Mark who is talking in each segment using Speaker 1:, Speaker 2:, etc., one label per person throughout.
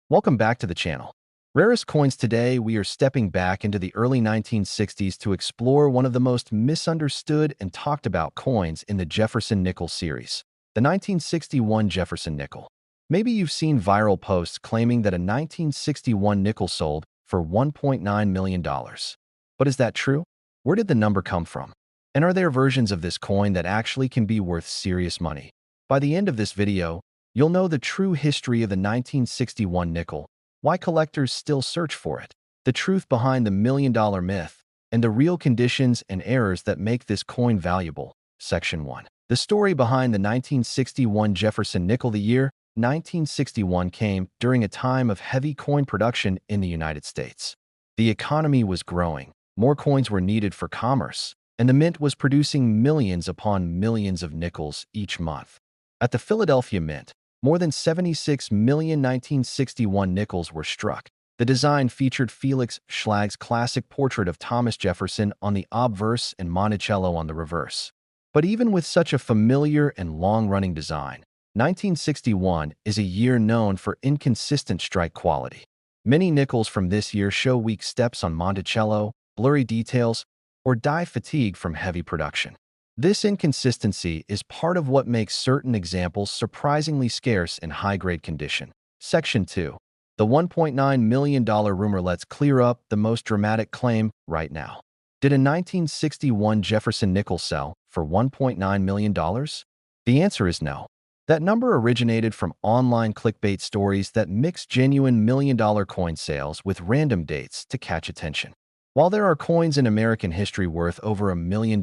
Speaker 1: Welcome back to the channel. Rarest coins today, we are stepping back into the early 1960s to explore one of the most misunderstood and talked about coins in the Jefferson nickel series, the 1961 Jefferson nickel. Maybe you've seen viral posts claiming that a 1961 nickel sold for $1.9 million. But is that true? Where did the number come from? And are there versions of this coin that actually can be worth serious money? By the end of this video, you'll know the true history of the 1961 nickel, why collectors still search for it, the truth behind the million-dollar myth, and the real conditions and errors that make this coin valuable. Section 1. The story behind the 1961 Jefferson nickel. The year 1961 came during a time of heavy coin production in the United States. The economy was growing, more coins were needed for commerce, and the mint was producing millions upon millions of nickels each month. At the Philadelphia Mint, more than 76 million 1961 nickels were struck. The design featured Felix Schlag's classic portrait of Thomas Jefferson on the obverse and Monticello on the reverse. But even with such a familiar and long-running design, 1961 is a year known for inconsistent strike quality. Many nickels from this year show weak steps on Monticello, blurry details, or die fatigue from heavy production. This inconsistency is part of what makes certain examples surprisingly scarce in high-grade condition. Section 2. The $1.9 million rumor. Let's clear up the most dramatic claim right now. Did a 1961 Jefferson nickel sell for $1.9 million? The answer is no. That number originated from online clickbait stories that mix genuine million-dollar coin sales with random dates to catch attention. While there are coins in American history worth over $1 million,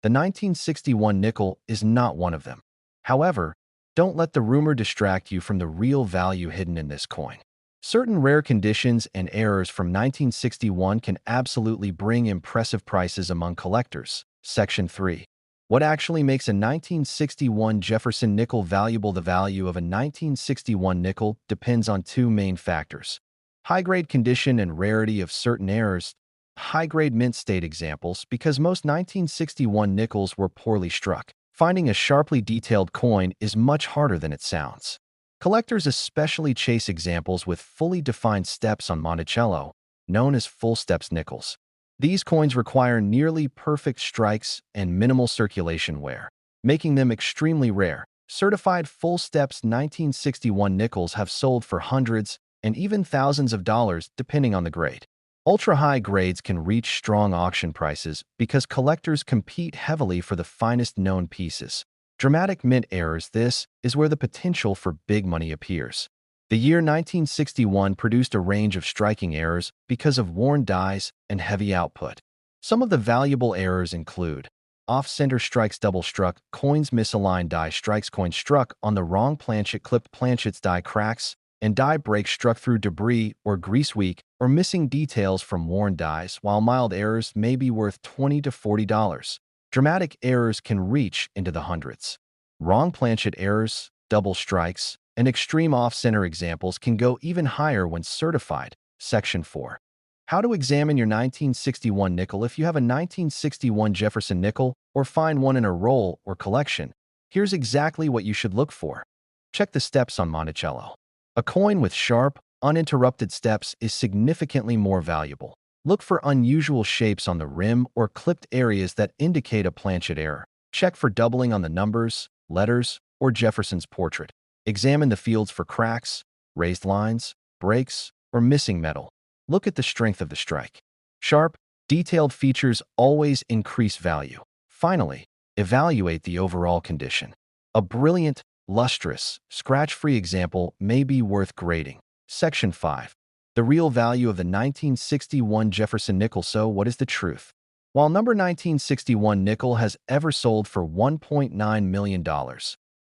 Speaker 1: the 1961 nickel is not one of them. However, don't let the rumor distract you from the real value hidden in this coin. Certain rare conditions and errors from 1961 can absolutely bring impressive prices among collectors. Section 3. What actually makes a 1961 Jefferson nickel valuable? The value of a 1961 nickel depends on two main factors: high-grade condition and rarity of certain errors. High-grade mint state examples, because most 1961 nickels were poorly struck. Finding a sharply detailed coin is much harder than it sounds. Collectors especially chase examples with fully defined steps on Monticello, known as full steps nickels. These coins require nearly perfect strikes and minimal circulation wear, making them extremely rare. Certified full steps 1961 nickels have sold for hundreds and even thousands of dollars depending on the grade. Ultra-high grades can reach strong auction prices because collectors compete heavily for the finest known pieces. Dramatic mint errors. This is where the potential for big money appears. The year 1961 produced a range of striking errors because of worn dies and heavy output. Some of the valuable errors include off-center strikes, double struck, coins misaligned, die strikes, coin struck on the wrong planchet, clipped planchets, die cracks, and die breaks struck through debris or grease weak or missing details from worn dies. While mild errors may be worth $20 to $40, dramatic errors can reach into the hundreds. Wrong planchet errors, double strikes, and extreme off-center examples can go even higher when certified. Section 4. How to examine your 1961 nickel. If you have a 1961 Jefferson nickel or find one in a roll or collection, here's exactly what you should look for. Check the steps on Monticello. A coin with sharp, uninterrupted steps is significantly more valuable. Look for unusual shapes on the rim or clipped areas that indicate a planchet error. Check for doubling on the numbers, letters, or Jefferson's portrait. Examine the fields for cracks, raised lines, breaks, or missing metal. Look at the strength of the strike. Sharp, detailed features always increase value. Finally, evaluate the overall condition. A brilliant, lustrous, scratch-free example may be worth grading. Section 5. The real value of the 1961 Jefferson nickel. So what is the truth? While number 1961 nickel has ever sold for $1.9 million,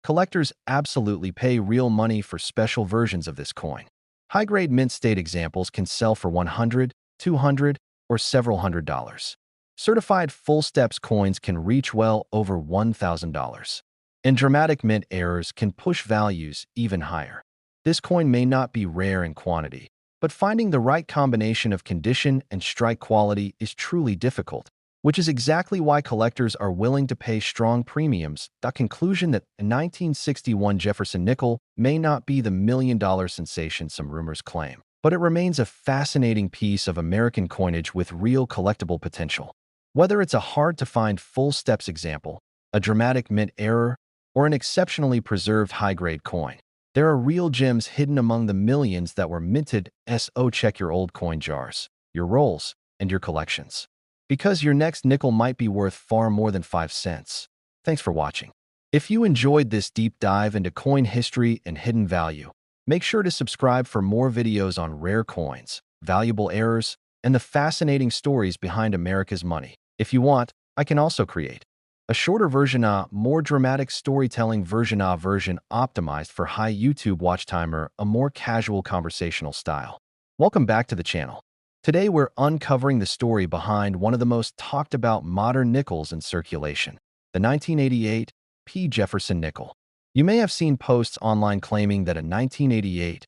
Speaker 1: collectors absolutely pay real money for special versions of this coin. High-grade mint state examples can sell for $100, $200, or several $100s. Certified full steps coins can reach well over $1,000. And dramatic mint errors can push values even higher. This coin may not be rare in quantity, but finding the right combination of condition and strike quality is truly difficult. which is exactly why collectors are willing to pay strong premiums. The conclusion that a 1961 Jefferson nickel may not be the million-dollar sensation some rumors claim, but it remains a fascinating piece of American coinage with real collectible potential. Whether it's a hard-to-find full steps example, a dramatic mint error, or an exceptionally preserved high-grade coin, there are real gems hidden among the millions that were minted. So check your old coin jars, your rolls, and your collections, because your next nickel might be worth far more than 5 cents. Thanks for watching. If you enjoyed this deep dive into coin history and hidden value, make sure to subscribe for more videos on rare coins, valuable errors, and the fascinating stories behind America's money. If you want, I can also create a shorter version, a more dramatic storytelling version optimized for high YouTube watch timer, a more casual conversational style. Welcome back to the channel. Today we're uncovering the story behind one of the most talked about modern nickels in circulation, the 1988 P. Jefferson nickel. You may have seen posts online claiming that a 1988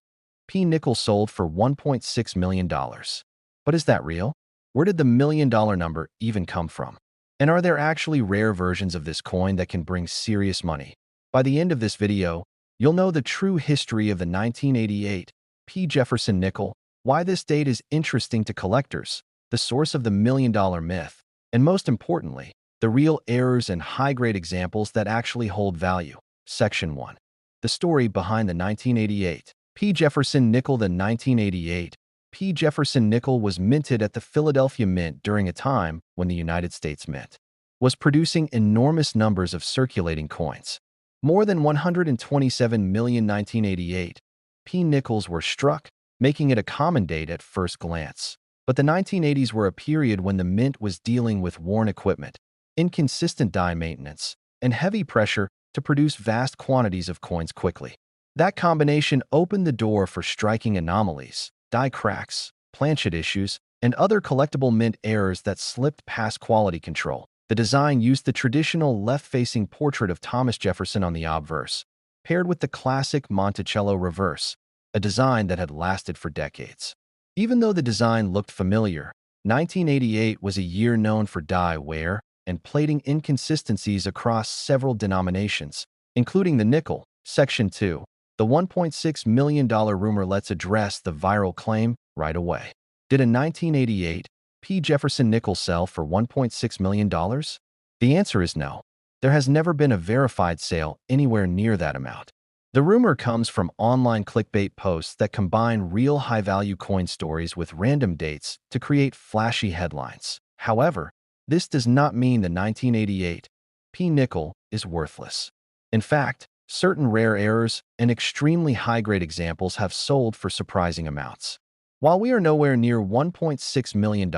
Speaker 1: P nickel sold for $1.6 million. But is that real? Where did the million-dollar number even come from? And are there actually rare versions of this coin that can bring serious money? By the end of this video, you'll know the true history of the 1988 P. Jefferson nickel, why this date is interesting to collectors, the source of the million-dollar myth, and most importantly, the real errors and high-grade examples that actually hold value. Section 1. The story behind the 1988 P. Jefferson nickel. The 1988 P. Jefferson nickel was minted at the Philadelphia Mint during a time when the United States Mint was producing enormous numbers of circulating coins. More than 127 million 1988 P. nickels were struck, making it a common date at first glance. But the 1980s were a period when the Mint was dealing with worn equipment, inconsistent die maintenance, and heavy pressure to produce vast quantities of coins quickly. That combination opened the door for striking anomalies, die cracks, planchet issues, and other collectible mint errors that slipped past quality control. The design used the traditional left-facing portrait of Thomas Jefferson on the obverse, paired with the classic Monticello reverse, a design that had lasted for decades. Even though the design looked familiar, 1988 was a year known for die wear and plating inconsistencies across several denominations, including the nickel. Section 2. The $1.6 million rumor. Let's address the viral claim right away. Did a 1988 P. Jefferson nickel sell for $1.6 million? The answer is no. There has never been a verified sale anywhere near that amount. The rumor comes from online clickbait posts that combine real high-value coin stories with random dates to create flashy headlines. However, this does not mean the 1988 P. nickel is worthless. In fact, certain rare errors and extremely high-grade examples have sold for surprising amounts. While we are nowhere near $1.6 million,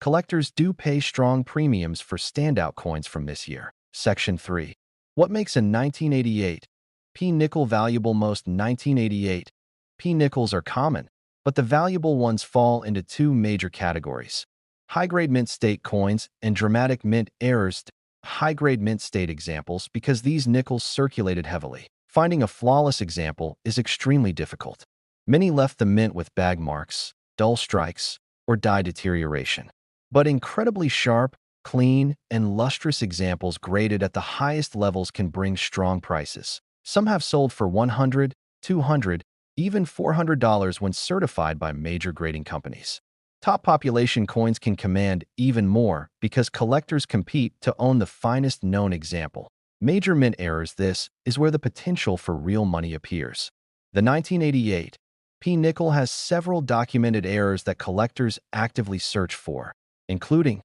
Speaker 1: collectors do pay strong premiums for standout coins from this year. Section 3. What makes a 1988 P. nickel valuable? Most 1988 P. nickels are common, but the valuable ones fall into two major categories: high-grade mint state coins and dramatic mint errors. High-grade mint state examples, because these nickels circulated heavily. Finding a flawless example is extremely difficult. Many left the mint with bag marks, dull strikes, or die deterioration. But incredibly sharp, clean, and lustrous examples graded at the highest levels can bring strong prices. Some have sold for $100, $200, even $400 when certified by major grading companies. Top population coins can command even more because collectors compete to own the finest known example. Major mint errors. This is where the potential for real money appears. The 1988 P. nickel has several documented errors that collectors actively search for, including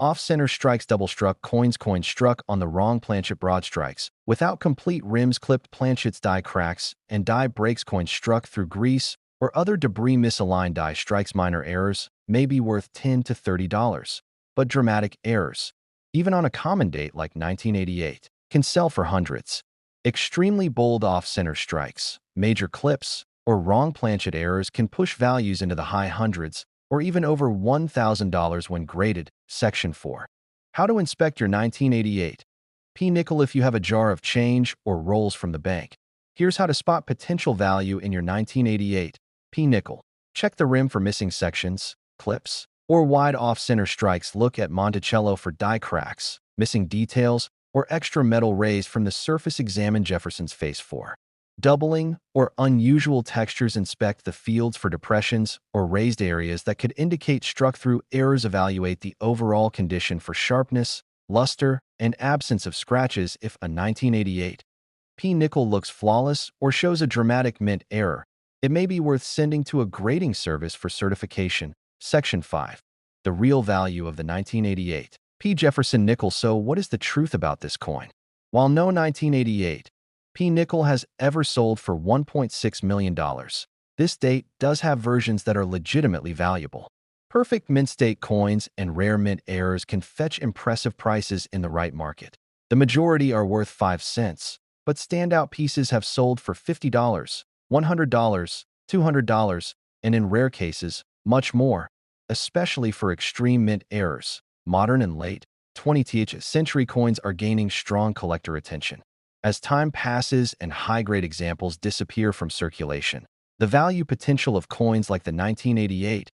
Speaker 1: off-center strikes, double-struck coins struck on the wrong planchet, broad strikes without complete rims, clipped planchets, die cracks, and die breaks, coins struck through grease or other debris, misaligned die strikes. Minor errors may be worth $10 to $30, but dramatic errors, even on a common date like 1988, can sell for hundreds. Extremely bold off-center strikes, major clips, or wrong planchet errors can push values into the high hundreds or even over $1,000 when graded. Section 4. How to inspect your 1988 P. nickel. If you have a jar of change or rolls from the bank, here's how to spot potential value in your 1988 P. nickel. Check the rim for missing sections, clips, Or wide off-center strikes. Look at Monticello for die cracks, missing details, or extra metal raised from the surface. Examine Jefferson's face for doubling or unusual textures. Inspect the fields for depressions or raised areas that could indicate struck-through errors. Evaluate the overall condition for sharpness, luster, and absence of scratches. If a 1988 P nickel looks flawless or shows a dramatic mint error, it may be worth sending to a grading service for certification. Section 5. The real value of the 1988 P Jefferson nickel. So what is the truth about this coin? While no 1988 P nickel has ever sold for $1.6 million, this date does have versions that are legitimately valuable. Perfect mint state coins and rare mint errors can fetch impressive prices in the right market. The majority are worth 5 cents, but standout pieces have sold for $50, $100, $200, and in rare cases, much more, especially for extreme mint errors. Modern and late 20th century coins are gaining strong collector attention. As time passes and high-grade examples disappear from circulation, the value potential of coins like the 1988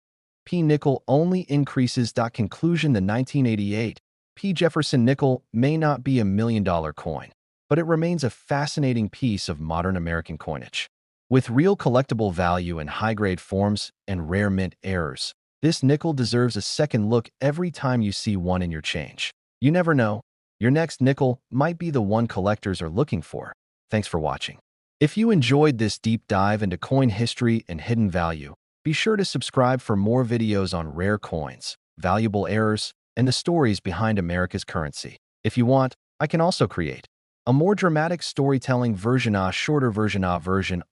Speaker 1: P nickel only increases. Conclusion: the 1988 P Jefferson nickel may not be a million-dollar coin, but it remains a fascinating piece of modern American coinage. With real collectible value in high-grade forms and rare mint errors, this nickel deserves a second look every time you see one in your change. You never know, your next nickel might be the one collectors are looking for. Thanks for watching. If you enjoyed this deep dive into coin history and hidden value, be sure to subscribe for more videos on rare coins, valuable errors, and the stories behind America's currency. If you want, I can also create a more dramatic storytelling version, a shorter version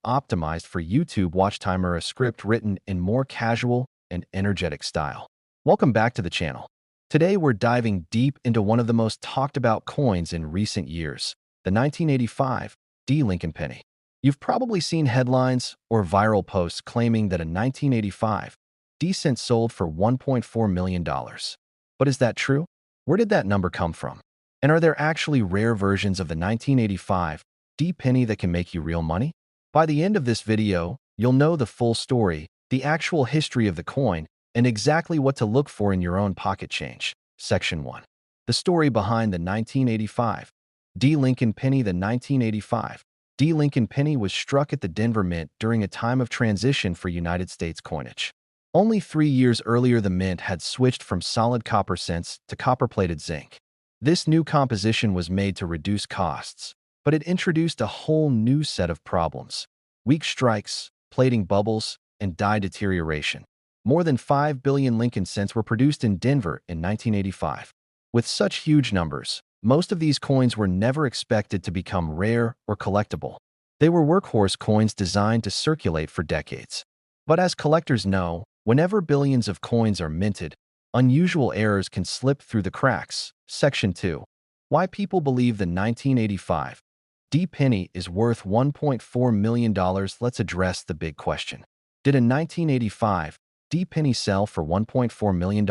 Speaker 1: optimized for YouTube watch time, or a script written in more casual and energetic style. Welcome back to the channel. Today we're diving deep into one of the most talked about coins in recent years, the 1985 D Lincoln penny. You've probably seen headlines or viral posts claiming that a 1985 D cent sold for $1.4 million. But is that true? Where did that number come from? And are there actually rare versions of the 1985 D penny that can make you real money? By the end of this video, you'll know the full story, the actual history of the coin, and exactly what to look for in your own pocket change. Section 1. The story behind the 1985 D Lincoln penny. The 1985 D Lincoln penny was struck at the Denver Mint during a time of transition for United States coinage. Only 3 years earlier, the mint had switched from solid copper cents to copper-plated zinc. This new composition was made to reduce costs, but it introduced a whole new set of problems: weak strikes, plating bubbles, and die deterioration. More than 5 billion Lincoln cents were produced in Denver in 1985. With such huge numbers, most of these coins were never expected to become rare or collectible. They were workhorse coins designed to circulate for decades. But as collectors know, whenever billions of coins are minted, unusual errors can slip through the cracks. Section 2. Why people believe the 1985 D penny is worth $1.4 million. Let's address the big question. Did a 1985 D penny sell for $1.4 million?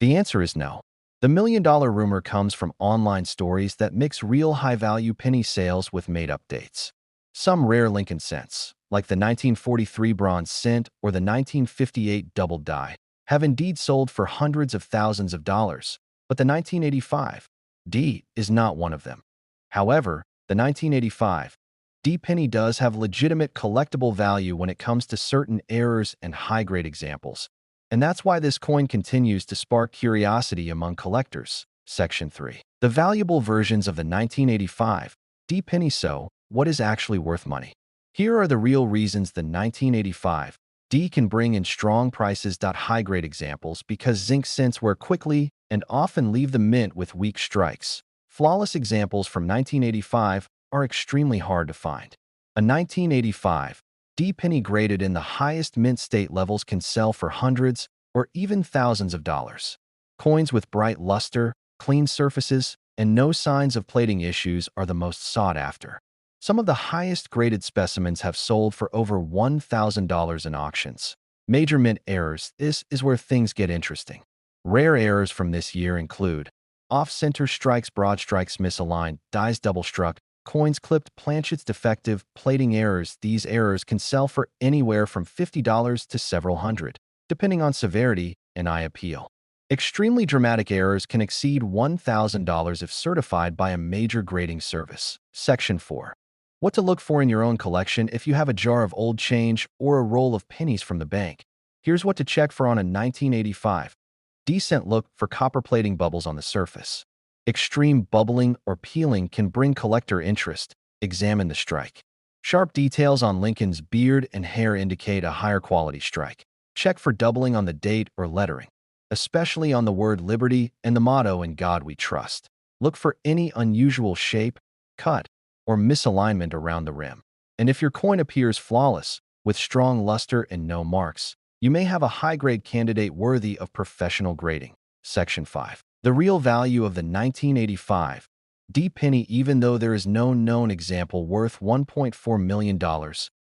Speaker 1: The answer is no. The million-dollar rumor comes from online stories that mix real high-value penny sales with made-up dates. Some rare Lincoln cents, like the 1943 bronze cent or the 1958 double die, have indeed sold for hundreds of thousands of dollars, but the 1985 D is not one of them. However, the 1985 D penny does have legitimate collectible value when it comes to certain errors and high-grade examples, and that's why this coin continues to spark curiosity among collectors. Section 3. The valuable versions of the 1985 D penny. So, what is actually worth money? Here are the real reasons the 1985 D can bring in strong prices. High-grade examples: because zinc cents wear quickly and often leave the mint with weak strikes. Flawless examples from 1985 are extremely hard to find. A 1985 D penny graded in the highest mint state levels can sell for hundreds or even thousands of dollars. Coins with bright luster, clean surfaces, and no signs of plating issues are the most sought after. Some of the highest graded specimens have sold for over $1,000 in auctions. Major mint errors: this is where things get interesting. Rare errors from this year include off-center strikes, broad strikes misaligned, dies double struck, coins clipped, planchets defective, plating errors. These errors can sell for anywhere from $50 to several hundred. Depending on severity, and eye appeal. Extremely dramatic errors can exceed $1,000 if certified by a major grading service. Section 4. What to look for in your own collection if you have a jar of old change or a roll of pennies from the bank. Here's what to check for on a 1985. Decent look for copper plating bubbles on the surface. Extreme bubbling or peeling can bring collector interest. Examine the strike. Sharp details on Lincoln's beard and hair indicate a higher quality strike. Check for doubling on the date or lettering, especially on the word Liberty and the motto "In God We Trust." Look for any unusual shape, cut, or misalignment around the rim. And if your coin appears flawless, with strong luster and no marks, you may have a high-grade candidate worthy of professional grading. Section 5. The real value of the 1985 D penny. Even though there is no known example worth $1.4 million,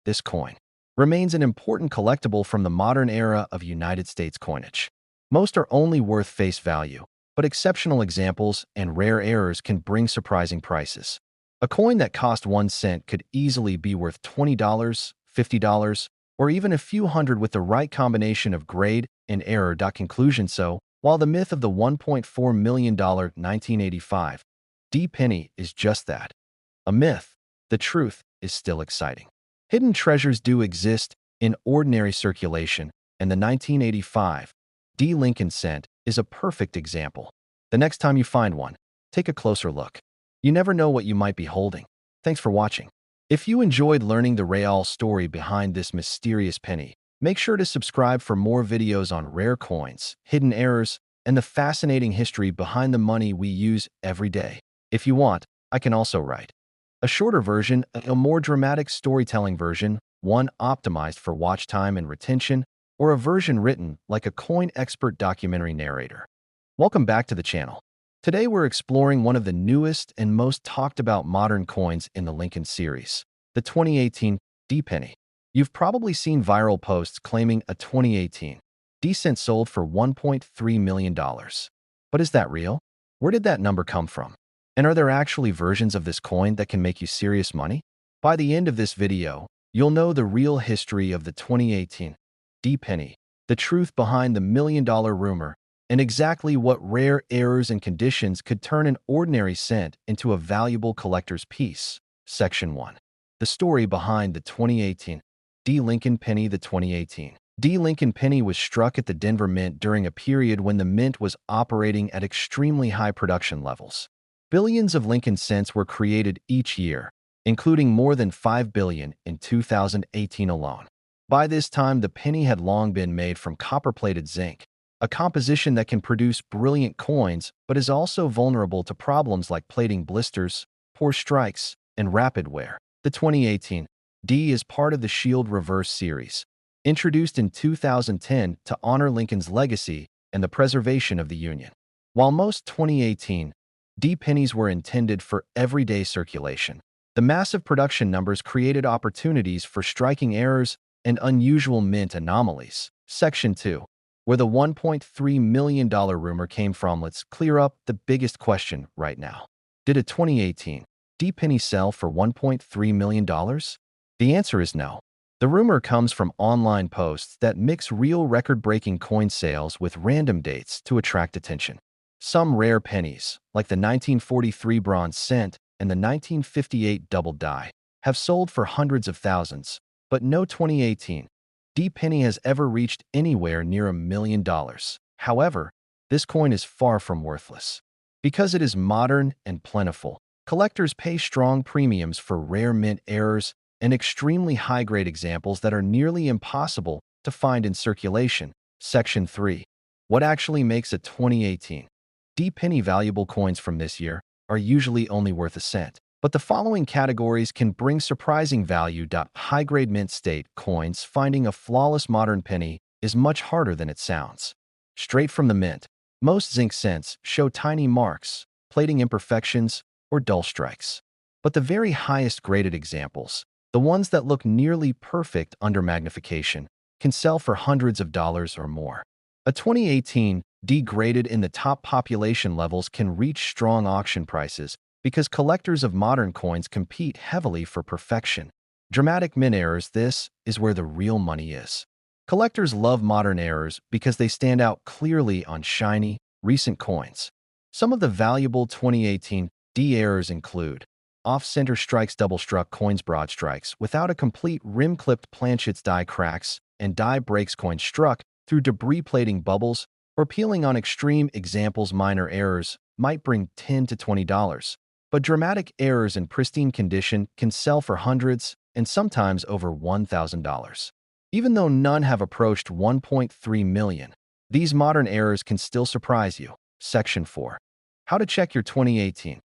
Speaker 1: this coin remains an important collectible from the modern era of United States coinage. Most are only worth face value, but exceptional examples and rare errors can bring surprising prices. A coin that cost 1 cent could easily be worth $20, $50, or even a few hundred with the right combination of grade and error. Conclusion. So, while the myth of the $1.4 million 1985 D penny is just that, a myth, the truth is still exciting. Hidden treasures do exist in ordinary circulation, and the 1985 D Lincoln cent is a perfect example. The next time you find one, take a closer look. You never know what you might be holding. Thanks for watching. If you enjoyed learning the real story behind this mysterious penny, make sure to subscribe for more videos on rare coins, hidden errors, and the fascinating history behind the money we use every day. If you want, I can also write a shorter version, a more dramatic storytelling version, one optimized for watch time and retention, or a version written like a coin expert documentary narrator. Welcome back to the channel. Today we're exploring one of the newest and most talked about modern coins in the Lincoln series, the 2018 D penny. You've probably seen viral posts claiming a 2018 D cent sold for $1.3 million. But is that real? Where did that number come from? And are there actually versions of this coin that can make you serious money? By the end of this video, you'll know the real history of the 2018 D penny, the truth behind the million-dollar rumor, and exactly what rare errors and conditions could turn an ordinary cent into a valuable collector's piece. Section 1. The story behind the 2018 D Lincoln penny. The 2018 D Lincoln penny was struck at the Denver Mint during a period when the mint was operating at extremely high production levels. Billions of Lincoln cents were created each year, including more than 5 billion in 2018 alone. By this time, the penny had long been made from copper-plated zinc, a composition that can produce brilliant coins but is also vulnerable to problems like plating blisters, poor strikes, and rapid wear. The 2018 D is part of the Shield Reverse series, introduced in 2010 to honor Lincoln's legacy and the preservation of the Union. While most 2018 D pennies were intended for everyday circulation, the massive production numbers created opportunities for striking errors and unusual mint anomalies. Section 2. Where the $1.3 million rumor came from. Let's clear up the biggest question right now. Did a 2018 D penny sell for $1.3 million? The answer is no. The rumor comes from online posts that mix real record-breaking coin sales with random dates to attract attention. Some rare pennies, like the 1943 bronze cent and the 1958 double die, have sold for hundreds of thousands, but no 2018 D penny has ever reached anywhere near $1 million. However, this coin is far from worthless. Because it is modern and plentiful, collectors pay strong premiums for rare mint errors and extremely high-grade examples that are nearly impossible to find in circulation. Section 3. What actually makes a 2018 D penny valuable? Coins from this year are usually only worth a cent, but the following categories can bring surprising value. High-grade mint state coins. Finding a flawless modern penny is much harder than it sounds. Straight from the mint, most zinc cents show tiny marks, plating imperfections, or dull strikes. But the very highest graded examples, the ones that look nearly perfect under magnification, can sell for hundreds of dollars or more. A 2018 D graded in the top population levels can reach strong auction prices because collectors of modern coins compete heavily for perfection. Dramatic mint errors. This is where the real money is. Collectors love modern errors because they stand out clearly on shiny, recent coins. Some of the valuable 2018 D errors include off-center strikes, double-struck coins, broad strikes without a complete rim-clipped planchets, die cracks and die breaks, coins struck through debris, plating bubbles, or peeling. On extreme examples, minor errors might bring $10 to $20, but dramatic errors in pristine condition can sell for hundreds and sometimes over $1,000. Even though none have approached 1.3 million, these modern errors can still surprise you. Section 4. How to check your 2018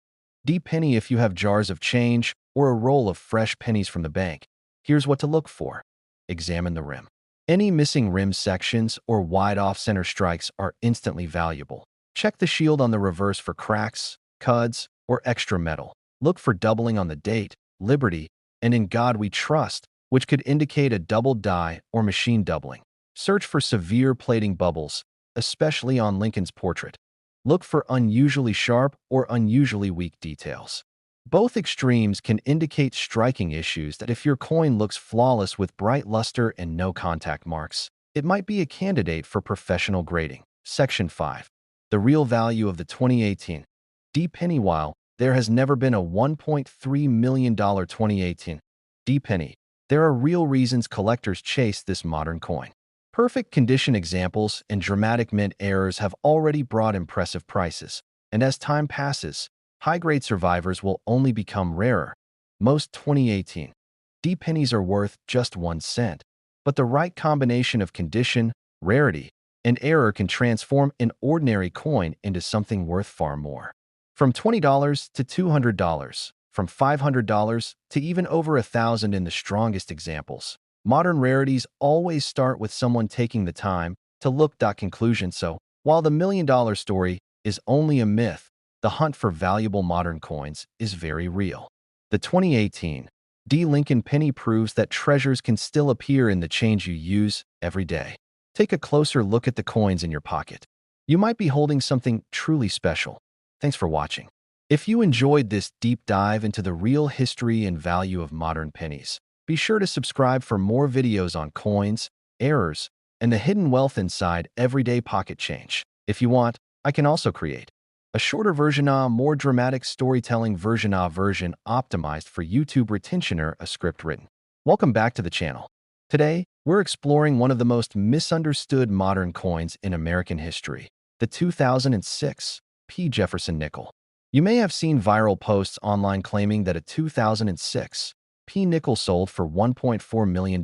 Speaker 1: D penny. If you have jars of change or a roll of fresh pennies from the bank, here's what to look for. Examine the rim. Any missing rim sections or wide off-center strikes are instantly valuable. Check the shield on the reverse for cracks, cuds, or extra metal. Look for doubling on the date, Liberty, and In God We Trust, which could indicate a double die or machine doubling. Search for severe plating bubbles, especially on Lincoln's portrait. Look for unusually sharp or unusually weak details. Both extremes can indicate striking issues. That if your coin looks flawless with bright luster and no contact marks, it might be a candidate for professional grading. Section 5. The real value of the 2018 D penny. While there has never been a $1.3 million 2018 D penny, there are real reasons collectors chase this modern coin. Perfect condition examples and dramatic mint errors have already brought impressive prices, and as time passes, high-grade survivors will only become rarer. Most 2018 D pennies are worth just 1 cent, but the right combination of condition, rarity, and error can transform an ordinary coin into something worth far more. From $20 to $200, from $500 to even over $1,000 in the strongest examples. Modern rarities always start with someone taking the time to look. Conclusion. So, while the million-dollar story is only a myth, the hunt for valuable modern coins is very real. The 2018 D Lincoln penny proves that treasures can still appear in the change you use every day. Take a closer look at the coins in your pocket. You might be holding something truly special. Thanks for watching. If you enjoyed this deep dive into the real history and value of modern pennies, be sure to subscribe for more videos on coins, errors, and the hidden wealth inside everyday pocket change. If you want, I can also create a shorter version, a more dramatic storytelling version optimized for YouTube retention or a script written. Welcome back to the channel. Today, we're exploring one of the most misunderstood modern coins in American history, the 2006 P. Jefferson nickel. You may have seen viral posts online claiming that a 2006 P nickel sold for $1.4 million.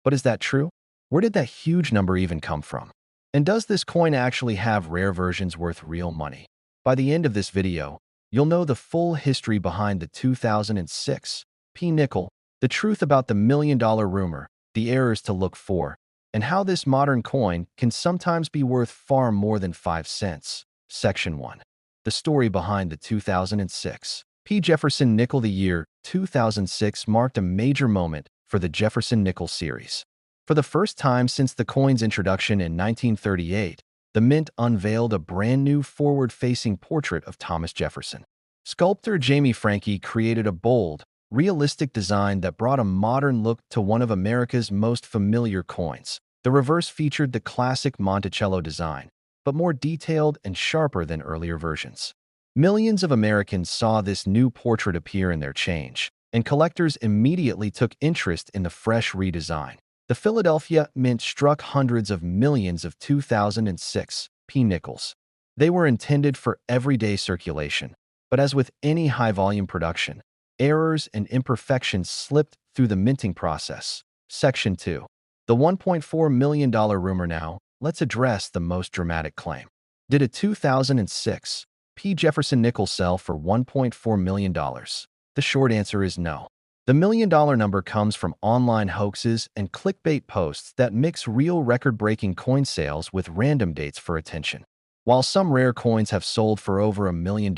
Speaker 1: But is that true? Where did that huge number even come from? And does this coin actually have rare versions worth real money? By the end of this video, you'll know the full history behind the 2006 P nickel, the truth about the million-dollar rumor, the errors to look for, and how this modern coin can sometimes be worth far more than 5 cents. Section 1. The story behind the 2006 P. Jefferson nickel. The year 2006 marked a major moment for the Jefferson nickel series. For the first time since the coin's introduction in 1938, the mint unveiled a brand new forward-facing portrait of Thomas Jefferson. Sculptor Jamie Franke created a bold, realistic design that brought a modern look to one of America's most familiar coins. The reverse featured the classic Monticello design, but more detailed and sharper than earlier versions. Millions of Americans saw this new portrait appear in their change, and collectors immediately took interest in the fresh redesign. The Philadelphia Mint struck hundreds of millions of 2006 P nickels. They were intended for everyday circulation, but as with any high-volume production, errors and imperfections slipped through the minting process. Section 2. The $1.4 million rumor. Now, let's address the most dramatic claim. Did a 2006 P. Jefferson nickel sell for $1.4 million? The short answer is no. The million-dollar number comes from online hoaxes and clickbait posts that mix real record-breaking coin sales with random dates for attention. While some rare coins have sold for over $1 million,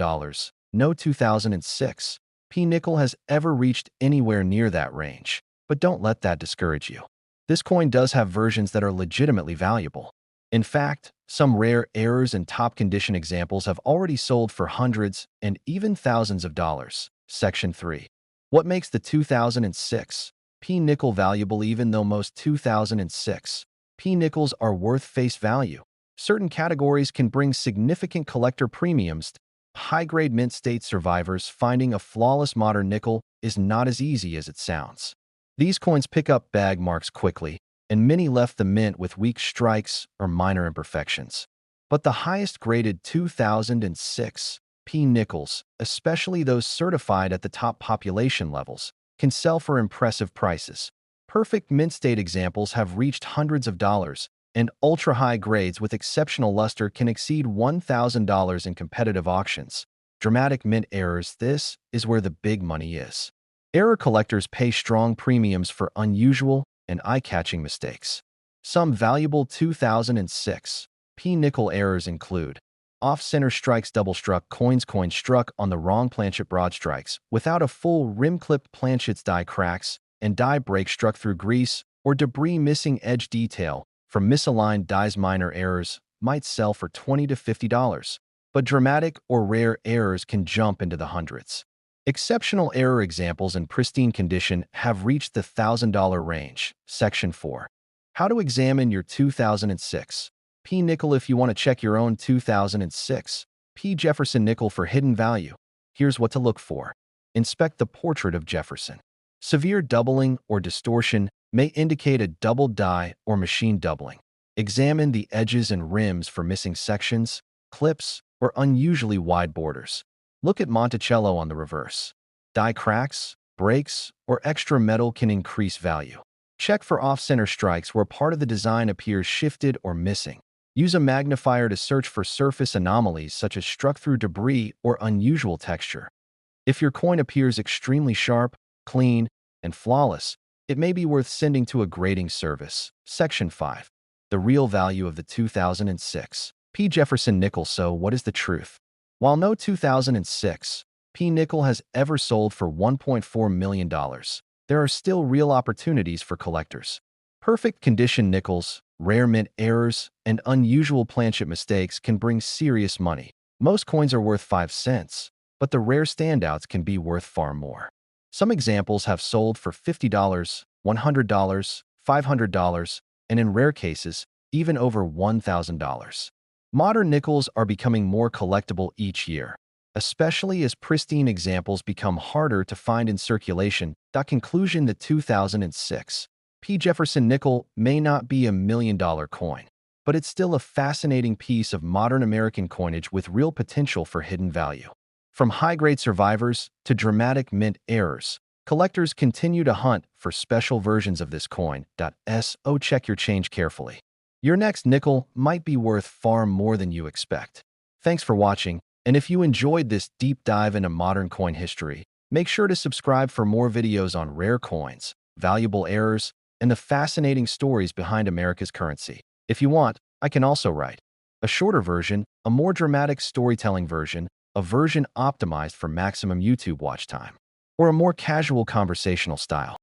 Speaker 1: no 2006 P nickel has ever reached anywhere near that range. But don't let that discourage you. This coin does have versions that are legitimately valuable. In fact, some rare errors and top-condition examples have already sold for hundreds and even thousands of dollars. Section 3. What makes the 2006 P-nickel valuable even though most 2006 P-nickels are worth face value. Certain categories can bring significant collector premiums. High-grade mint state survivors finding a flawless modern nickel is not as easy as it sounds. These coins pick up bag marks quickly, and many left the mint with weak strikes or minor imperfections. But the highest graded 2006 P-nickels, especially those certified at the top population levels, can sell for impressive prices. Perfect mint state examples have reached hundreds of dollars, and ultra-high grades with exceptional luster can exceed $1,000 in competitive auctions. Dramatic mint errors, this is where the big money is. Error collectors pay strong premiums for unusual and eye-catching mistakes. Some valuable 2006 P-nickel errors include off-center strikes, double-struck coins, coin struck on the wrong planchet, broad strikes without a full rim clip, planchets, die cracks, and die break struck through grease or debris, missing edge detail from misaligned dies. Minor errors might sell for $20 to $50, but dramatic or rare errors can jump into the hundreds. Exceptional error examples in pristine condition have reached the $1,000 range. Section 4. How to examine your 2006 P-nickel. If you want to check your own 2006 P. Jefferson nickel for hidden value, here's what to look for. Inspect the portrait of Jefferson. Severe doubling or distortion may indicate a double die or machine doubling. Examine the edges and rims for missing sections, clips, or unusually wide borders. Look at Monticello on the reverse. Die cracks, breaks, or extra metal can increase value. Check for off-center strikes where part of the design appears shifted or missing. Use a magnifier to search for surface anomalies such as struck through debris or unusual texture. If your coin appears extremely sharp, clean, and flawless, it may be worth sending to a grading service. Section 5. The real value of the 2006 P. Jefferson nickel. So what is the truth? While no 2006 P. nickel has ever sold for $1.4 million, there are still real opportunities for collectors. Perfect condition nickels, rare mint errors, and unusual planchet mistakes can bring serious money. Most coins are worth 5 cents, but the rare standouts can be worth far more. Some examples have sold for $50, $100, $500, and in rare cases, even over $1,000. Modern nickels are becoming more collectible each year, especially as pristine examples become harder to find in circulation. Conclusion: the 2006 P. Jefferson nickel may not be a million-dollar coin, but it's still a fascinating piece of modern American coinage with real potential for hidden value. From high-grade survivors to dramatic mint errors, collectors continue to hunt for special versions of this coin. So check your change carefully. Your next nickel might be worth far more than you expect. Thanks for watching, and if you enjoyed this deep dive into modern coin history, make sure to subscribe for more videos on rare coins, valuable errors, and the fascinating stories behind America's currency. If you want, I can also write a shorter version, a more dramatic storytelling version, a version optimized for maximum YouTube watch time, or a more casual conversational style.